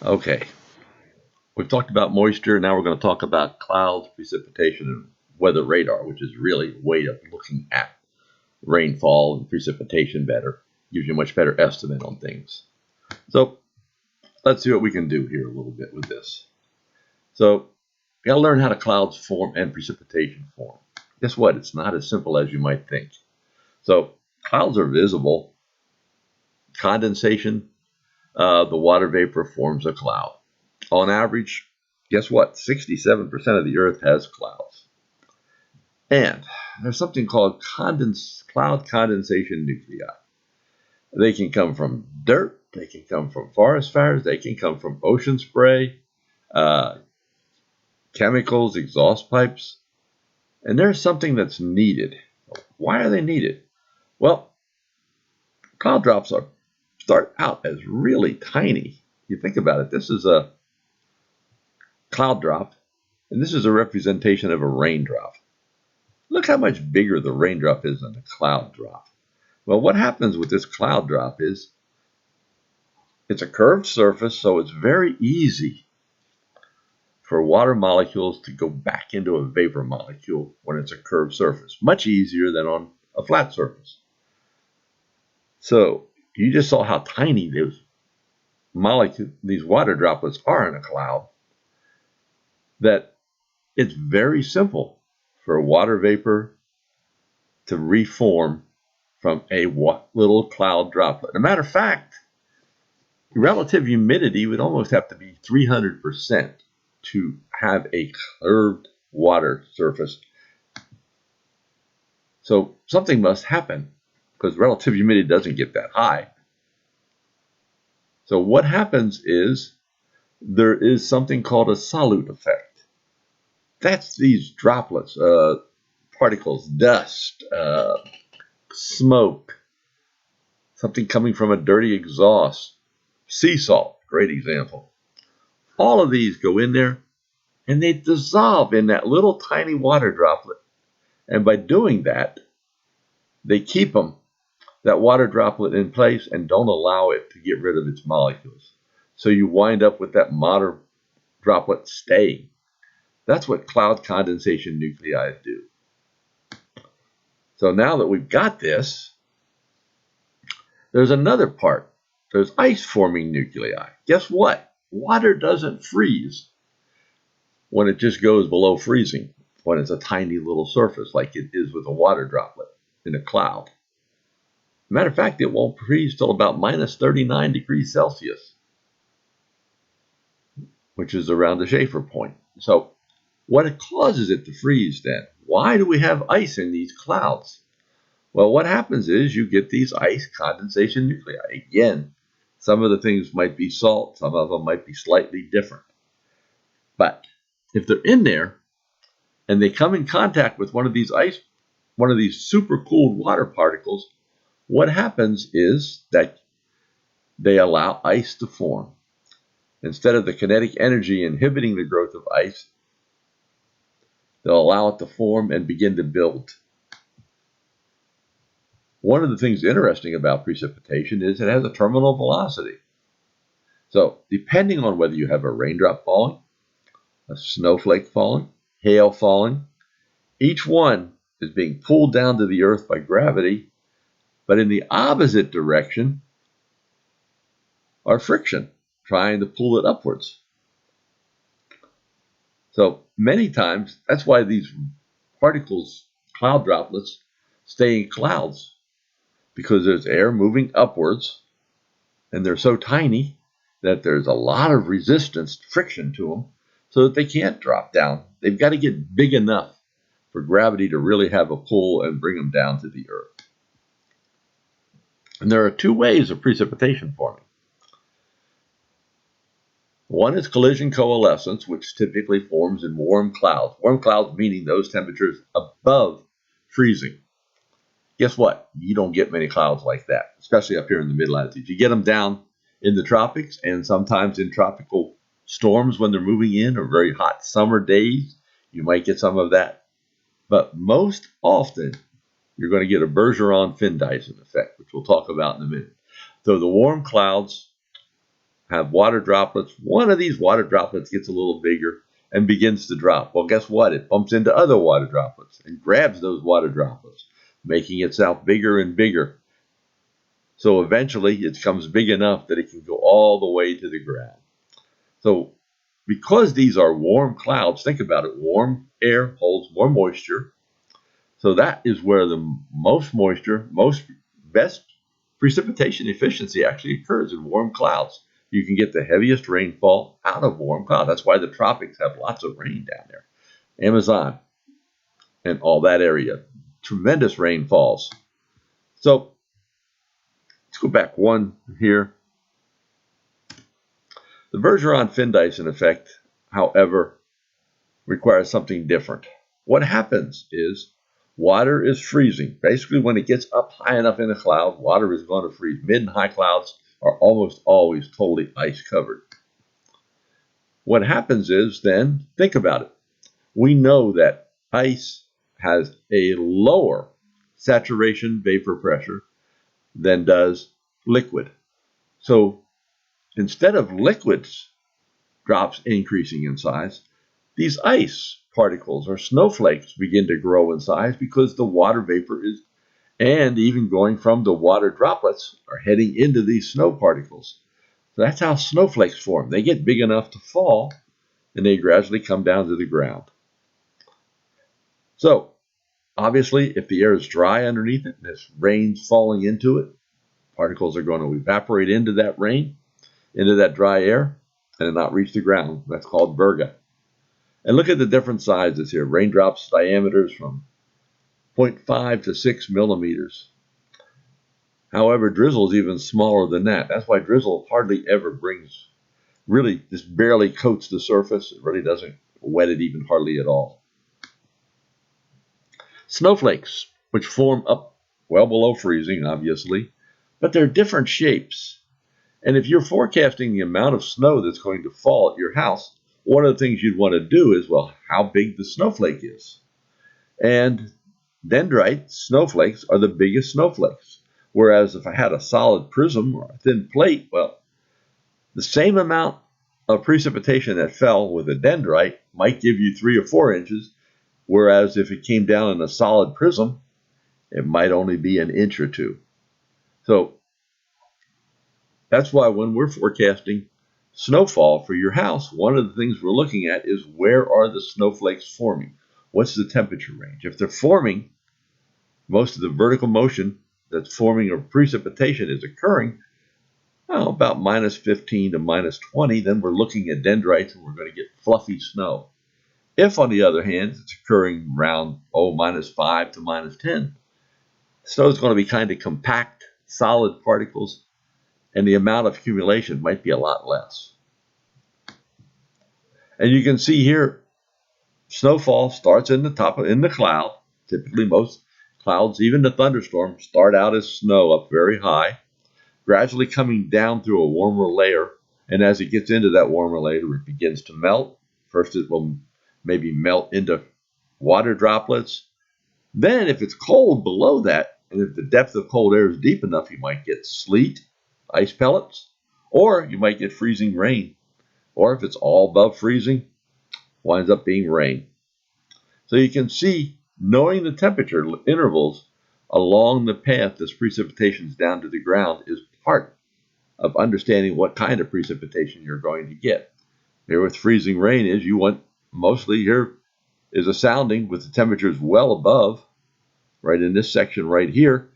Okay, we've talked about moisture. Now we're going to talk about clouds, precipitation, and weather radar, which is really a way of looking at rainfall and precipitation better. Gives you a much better estimate on things. So let's see what we can do here a little bit with this. So you got to learn how the clouds form and precipitation form. Guess what? It's not as simple as you might think. So clouds are visible. Condensation, the water vapor forms a cloud. On average, guess what? 67% of the Earth has clouds. And there's something called cloud condensation nuclei. They can come from dirt, they can come from forest fires, they can come from ocean spray, chemicals, exhaust pipes, and there's something that's needed. Why are they needed? Well, cloud drops start out as really tiny. You think about it, this is a cloud drop, and this is a representation of a raindrop. Look how much bigger the raindrop is than the cloud drop. Well, what happens with this cloud drop is it's a curved surface, so it's very easy for water molecules to go back into a vapor molecule when it's a curved surface. Much easier than on a flat surface. So you just saw how tiny these water droplets are in a cloud, that it's very simple for water vapor to reform from a little cloud droplet. As a matter of fact, relative humidity would almost have to be 300% to have a curved water surface. So something must happen because relative humidity doesn't get that high. So what happens is there is something called a solute effect. That's these droplets, particles, dust, smoke, something coming from a dirty exhaust, sea salt, great example. All of these go in there and they dissolve in that little tiny water droplet. And by doing that, they keep that water droplet in place and don't allow it to get rid of its molecules. So you wind up with that water droplet staying. That's what cloud condensation nuclei do. So now that we've got this, there's another part. There's ice forming nuclei. Guess what? Water doesn't freeze when it just goes below freezing, when it's a tiny little surface like it is with a water droplet in a cloud. Matter of fact, it won't freeze till about minus 39 degrees Celsius, which is around the Schaefer point. So what causes it to freeze then? Why do we have ice in these clouds? Well, what happens is you get these ice condensation nuclei. Again, some of the things might be salt, some of them might be slightly different. But if they're in there and they come in contact with one of these super cooled water particles, what happens is that they allow ice to form. Instead of the kinetic energy inhibiting the growth of ice, they'll allow it to form and begin to build. One of the things interesting about precipitation is it has a terminal velocity. So depending on whether you have a raindrop falling, a snowflake falling, hail falling, each one is being pulled down to the earth by gravity, but in the opposite direction are friction, trying to pull it upwards. So many times, that's why these particles, cloud droplets, stay in clouds, because there's air moving upwards, and they're so tiny that there's a lot of resistance, friction to them, so that they can't drop down. They've got to get big enough for gravity to really have a pull and bring them down to the earth. And there are two ways of precipitation forming. One is collision coalescence, which typically forms in warm clouds. Warm clouds meaning those temperatures above freezing. Guess what? You don't get many clouds like that, especially up here in the mid-latitudes. You get them down in the tropics and sometimes in tropical storms when they're moving in, or very hot summer days. You might get some of that. But most often, you're going to get a Bergeron-Findeisen effect, which we'll talk about in a minute. So the warm clouds have water droplets. One of these water droplets gets a little bigger and begins to drop. Well, guess what? It bumps into other water droplets and grabs those water droplets, making itself bigger and bigger. So eventually it becomes big enough that it can go all the way to the ground. So because these are warm clouds, think about it, warm air holds more moisture. So that is where the most moisture, best precipitation efficiency actually occurs, in warm clouds. You can get the heaviest rainfall out of warm clouds. That's why the tropics have lots of rain down there. Amazon and all that area, tremendous rainfalls. So let's go back one here. The Bergeron-Findyson effect, however, requires something different. What happens is water is freezing. Basically, when it gets up high enough in a cloud, water is going to freeze. Mid and high clouds are almost always totally ice covered. What happens is then, think about it. We know that ice has a lower saturation vapor pressure than does liquid. So instead of liquids drops increasing in size, these ice particles or snowflakes begin to grow in size because the water vapor is, and even going from the water droplets, are heading into these snow particles. So that's how snowflakes form. They get big enough to fall, and they gradually come down to the ground. So obviously, if the air is dry underneath it and there's rain's falling into it, particles are going to evaporate into that rain, into that dry air, and not reach the ground. That's called virga. And look at the different sizes here. Raindrops diameters from 0.5 to 6 millimeters. However, drizzle is even smaller than that. That's why drizzle hardly ever brings, really just barely coats the surface. It really doesn't wet it even hardly at all. Snowflakes, which form up well below freezing, obviously, but they're different shapes. And if you're forecasting the amount of snow that's going to fall at your house, one of the things you'd want to do is, well, how big the snowflake is. And dendrite snowflakes are the biggest snowflakes. Whereas if I had a solid prism or a thin plate, well, the same amount of precipitation that fell with a dendrite might give you 3 or 4 inches, whereas if it came down in a solid prism, it might only be an inch or 2. So that's why when we're forecasting snowfall for your house, one of the things we're looking at is, where are the snowflakes forming? What's the temperature range? If they're forming, most of the vertical motion that's forming or precipitation is occurring about minus 15 to minus 20, then we're looking at dendrites and we're going to get fluffy snow. If, on the other hand, it's occurring around minus 5 to minus 10, snow is going to be kind of compact, solid particles, and the amount of accumulation might be a lot less. And you can see here, snowfall starts in the cloud. Typically, most clouds, even the thunderstorms, start out as snow up very high, gradually coming down through a warmer layer. And as it gets into that warmer layer, it begins to melt. First, it will maybe melt into water droplets. Then, if it's cold below that, and if the depth of cold air is deep enough, you might get sleet, ice pellets, or you might get freezing rain. Or if it's all above freezing, winds up being rain. So you can see, knowing the temperature intervals along the path this precipitation is down to the ground is part of understanding what kind of precipitation you're going to get. Here with freezing rain is, you want, mostly here is a sounding with the temperatures well above, right in this section right here.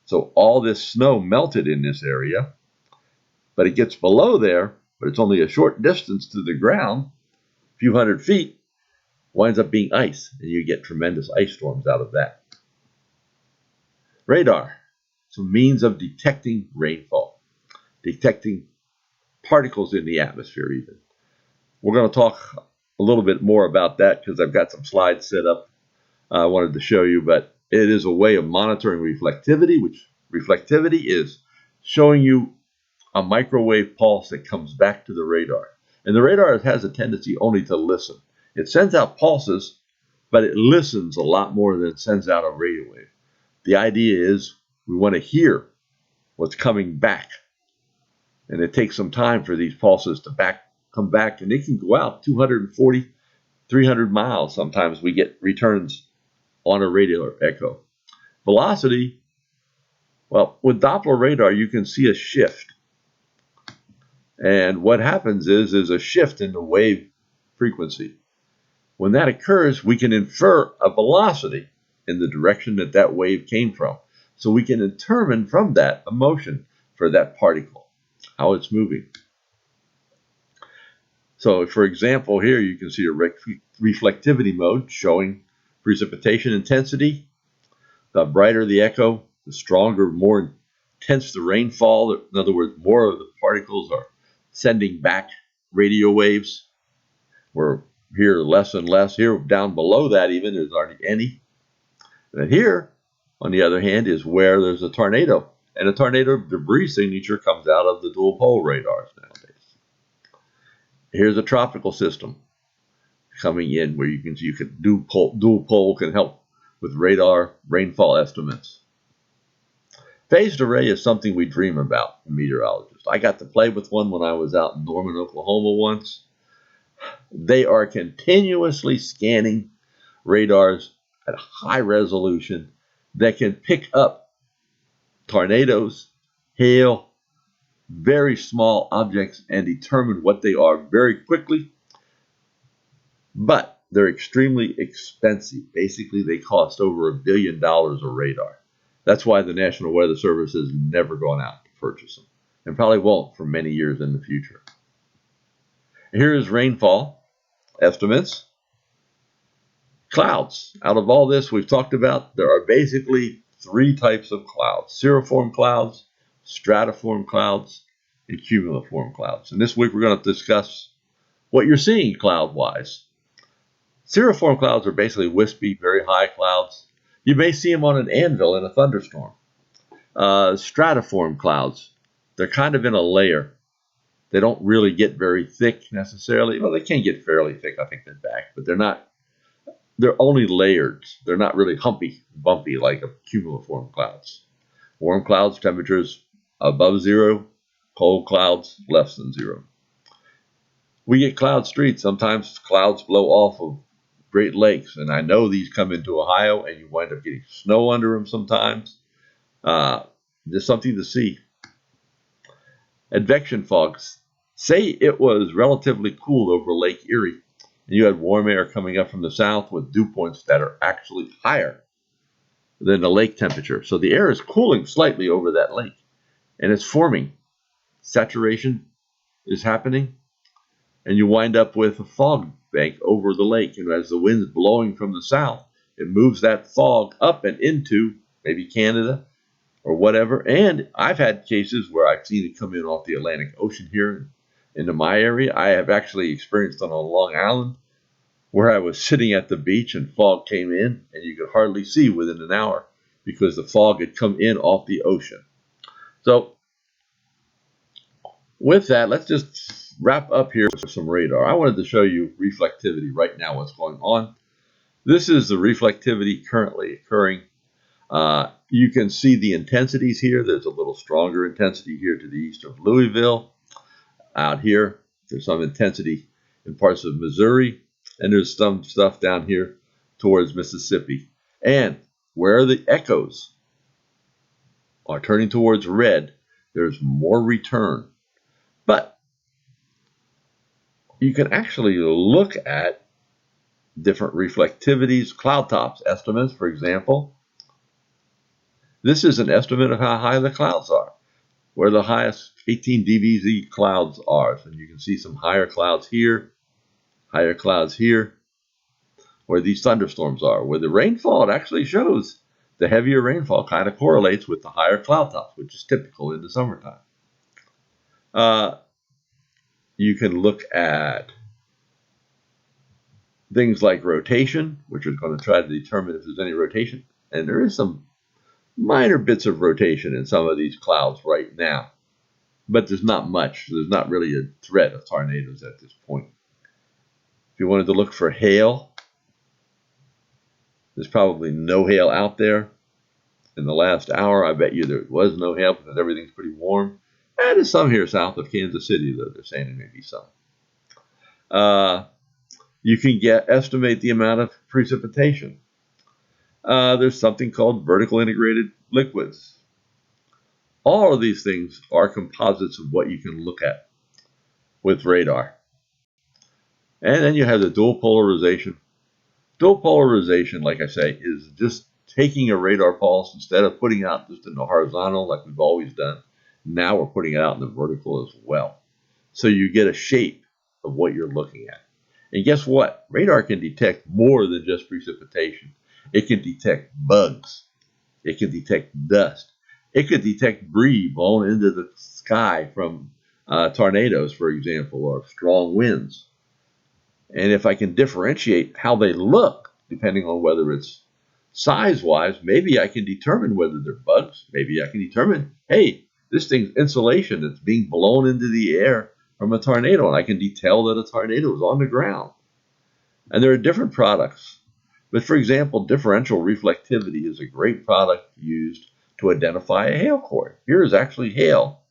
So all this snow melted in this area, but it gets below there, but it's only a short distance to the ground, a few hundred feet, winds up being ice, and you get tremendous ice storms out of that. Radar, some means of detecting rainfall, detecting particles in the atmosphere even. We're going to talk a little bit more about that because I've got some slides set up I wanted to show you, but it is a way of monitoring reflectivity, which reflectivity is showing you a microwave pulse that comes back to the radar. And the radar has a tendency only to listen. It sends out pulses, but it listens a lot more than it sends out a radio wave. The idea is we want to hear what's coming back And it takes some time for these pulses to come back, and they can go out 240, 300 miles. Sometimes we get returns on a radio echo. Velocity, well, with Doppler radar, you can see a shift. And what happens is a shift in the wave frequency. When that occurs, we can infer a velocity in the direction that that wave came from. So we can determine from that a motion for that particle, how it's moving. So, for example, here you can see a reflectivity mode showing precipitation intensity. The brighter the echo, the stronger, more intense the rainfall. In other words, more of the particles are sending back radio waves. We're here less and less. Here down below that even, there's hardly any. And here, on the other hand, is where there's a tornado. And a tornado debris signature comes out of the dual pole radars nowadays. Here's a tropical system coming in where you can dual pole can help with radar rainfall estimates. Phased array is something we dream about, meteorologists. I got to play with one when I was out in Norman, Oklahoma once. They are continuously scanning radars at high resolution that can pick up tornadoes, hail, very small objects, and determine what they are very quickly. But they're extremely expensive. Basically, they cost over $1 billion a radar. That's why the National Weather Service has never gone out to purchase them, and probably won't for many years in the future. Here is rainfall estimates. Clouds. Out of all this we've talked about, there are basically 3 types of clouds: cirriform clouds, stratiform clouds, and cumuliform clouds. And this week we're going to discuss what you're seeing cloud-wise. Cirriform clouds are basically wispy, very high clouds. You may see them on an anvil in a thunderstorm. Stratiform clouds, they're kind of in a layer. They don't really get very thick necessarily. Well, they can get fairly thick, I think, in the back, but they're only layered. They're not really bumpy like a cumuliform clouds. Warm clouds, temperatures above 0. Cold clouds, less than 0. We get cloud streets. Sometimes clouds blow off of Great Lakes, and I know these come into Ohio, and you wind up getting snow under them sometimes. Just something to see. Advection fogs. Say it was relatively cool over Lake Erie, and you had warm air coming up from the south with dew points that are actually higher than the lake temperature. So the air is cooling slightly over that lake, and it's forming. Saturation is happening, and you wind up with a fog bank over the lake. And as the wind's blowing from the south, it moves that fog up and into maybe Canada or whatever. And I've had cases where I've seen it come in off the Atlantic Ocean here into my area. I have actually experienced on Long Island where I was sitting at the beach and fog came in, and you could hardly see within an hour because the fog had come in off the ocean. So with that, let's just wrap up here with some radar. I wanted to show you reflectivity right now, what's going on. This is the reflectivity currently occurring. You can see the intensities here. There's a little stronger intensity here to the east of Louisville. Out here, there's some intensity in parts of Missouri, and there's some stuff down here towards Mississippi. And where the echoes are turning towards red, there's more return. But you can actually look at different reflectivities, cloud tops estimates, for example. This is an estimate of how high the clouds are, where the highest 18 dBz clouds are. So you can see some higher clouds here, where these thunderstorms are. Where the rainfall, it actually shows the heavier rainfall kind of correlates with the higher cloud tops, which is typical in the summertime. You can look at things like rotation, which is going to try to determine if there's any rotation. And there is some minor bits of rotation in some of these clouds right now. But there's not much. There's not really a threat of tornadoes at this point. If you wanted to look for hail, there's probably no hail out there. In the last hour, I bet you there was no hail because everything's pretty warm. And there's some here south of Kansas City, though. They're saying there may be some. You can estimate the amount of precipitation. There's something called vertical integrated liquids. All of these things are composites of what you can look at with radar. And then you have the dual polarization. Dual polarization, like I say, is just taking a radar pulse, instead of putting it out just in the horizontal like we've always done, now we're putting it out in the vertical as well. So you get a shape of what you're looking at. And guess what? Radar can detect more than just precipitation. It can detect bugs. It can detect dust. It could detect debris blown into the sky from tornadoes, for example, or strong winds. And if I can differentiate how they look, depending on whether it's size-wise, maybe I can determine whether they're bugs. Maybe I can determine, hey, this thing's insulation that's being blown into the air from a tornado, and I can tell that a tornado is on the ground. And there are different products. But for example, differential reflectivity is a great product used to identify a hail core. Here is actually hail,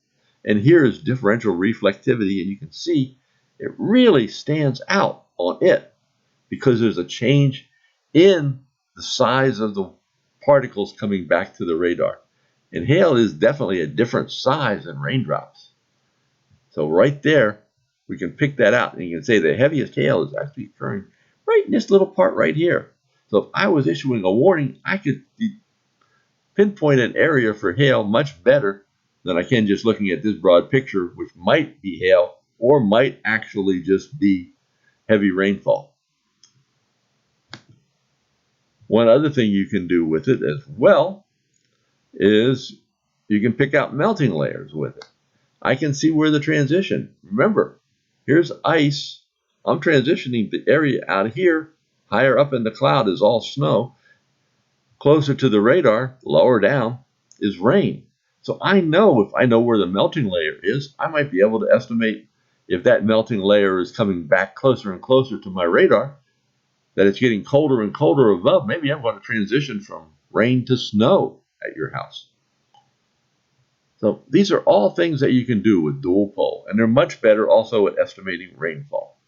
and here is differential reflectivity, and you can see it really stands out on it because there's a change in the size of the particles coming back to the radar. And hail is definitely a different size than raindrops. So right there, we can pick that out, and you can say the heaviest hail is actually occurring right in this little part right here. So if I was issuing a warning, I could pinpoint an area for hail much better than I can just looking at this broad picture, which might be hail or might actually just be heavy rainfall. One other thing you can do with it as well is you can pick out melting layers with it. I can see where the transition. Remember, here's ice. I'm transitioning the area out of here. Higher up in the cloud is all snow. Closer to the radar, lower down, is rain. So I know if I know where the melting layer is, I might be able to estimate if that melting layer is coming back closer and closer to my radar, that it's getting colder and colder above. Maybe I'm going to transition from rain to snow at your house. So these are all things that you can do with dual pol, and they're much better also at estimating rainfall.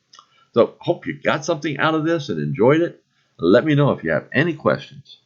So hope you got something out of this and enjoyed it. Let me know if you have any questions.